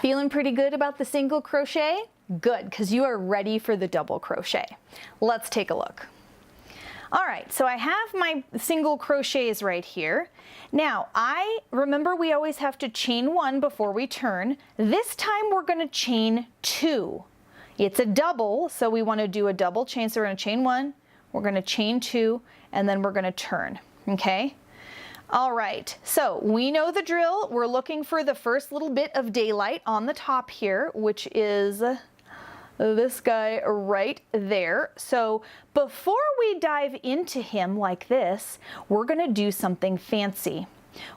Feeling pretty good about the single crochet? Good, because you are ready for the double crochet. Let's take a look. All right, so I have my single crochets right here. Now, remember we always have to chain 1 before we turn. This time we're going to chain 2. It's a double, so we want to do a double chain. So we're going to chain 1, we're going to chain 2, and then we're going to turn, okay? All right, so we know the drill. We're looking for the first little bit of daylight on the top here, which is this guy right there. So before we dive into him like this, we're going to do something fancy.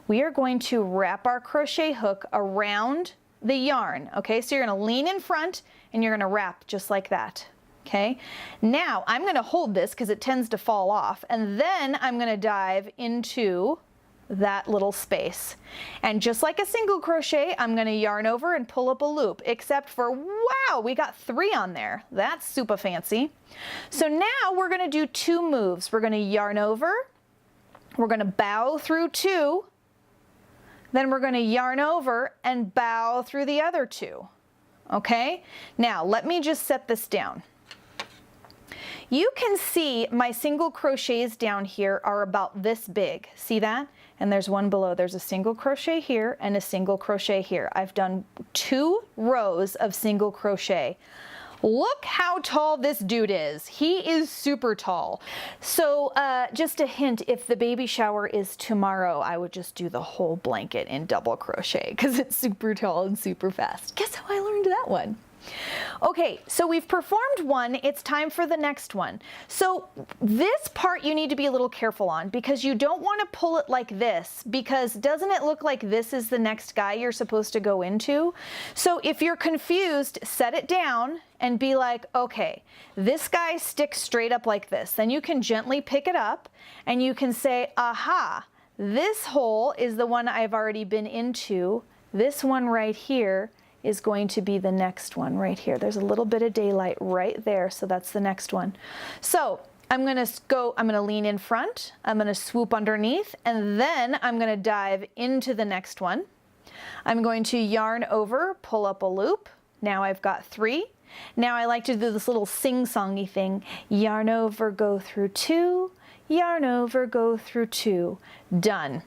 We are going to wrap our crochet hook around the yarn. Okay, so you're going to lean in front and you're going to wrap just like that. Okay, now I'm going to hold this because it tends to fall off, and then I'm going to dive into that little space. And just like a single crochet, I'm going to yarn over and pull up a loop, except for, wow, we got 3 on there. That's super fancy. So now we're going to do 2 moves. We're going to yarn over, we're going to bow through 2, then we're going to yarn over and bow through the other 2. Okay, now let me just set this down. You can see my single crochets down here are about this big. See that? And there's one below. There's a single crochet here and a single crochet here. I've done 2 rows of single crochet. Look how tall this dude is. He is super tall. So just a hint, if the baby shower is tomorrow, I would just do the whole blanket in double crochet because it's super tall and super fast. Guess how I learned that one? Okay, so we've performed 1, it's time for the next one. So this part you need to be a little careful on because you don't want to pull it like this, because doesn't it look like this is the next guy you're supposed to go into? So if you're confused, set it down and be like, okay, this guy sticks straight up like this. Then you can gently pick it up and you can say, aha, this hole is the one I've already been into. This one right here is going to be the next one right here. There's a little bit of daylight right there, so that's the next one. So I'm gonna lean in front, I'm gonna swoop underneath, and then I'm gonna dive into the next one. I'm going to yarn over, pull up a loop. Now I've got 3. Now I like to do this little sing-songy thing. Yarn over, go through 2, yarn over, go through 2. Done.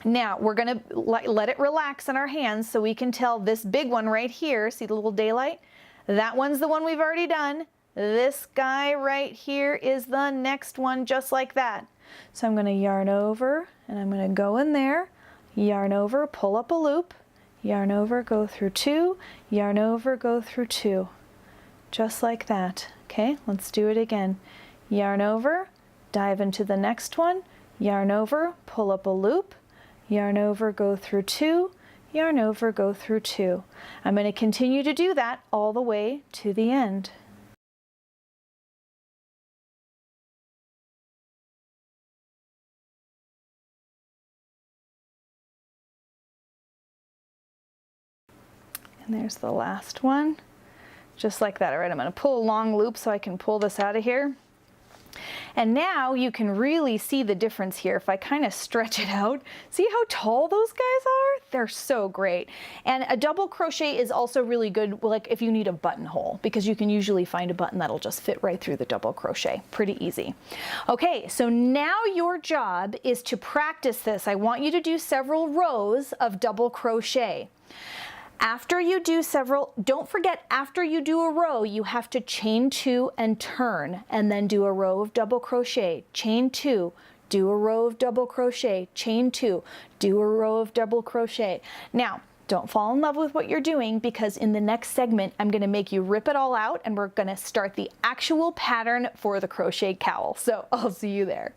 Now we're going to let it relax in our hands so we can tell this big one right here, see the little daylight? That one's the one we've already done. This guy right here is the next one, just like that. So I'm going to yarn over and I'm going to go in there, yarn over, pull up a loop, yarn over, go through 2, yarn over, go through 2. Just like that. Okay, let's do it again. Yarn over, dive into the next one, yarn over, pull up a loop, yarn over, go through 2, yarn over, go through 2. I'm going to continue to do that all the way to the end. And there's the last one. Just like that. All right, I'm going to pull a long loop so I can pull this out of here. And now you can really see the difference here. If I kind of stretch it out, see how tall those guys are? They're so great. And a double crochet is also really good, like if you need a buttonhole, because you can usually find a button that'll just fit right through the double crochet. Pretty easy. Okay, so now your job is to practice this. I want you to do several rows of double crochet. After you do several, don't forget, after you do a row, you have to chain 2 and turn, and then do a row of double crochet, chain 2, do a row of double crochet, chain 2, do a row of double crochet. Now, don't fall in love with what you're doing, because in the next segment, I'm going to make you rip it all out, and we're going to start the actual pattern for the crochet cowl. So I'll see you there.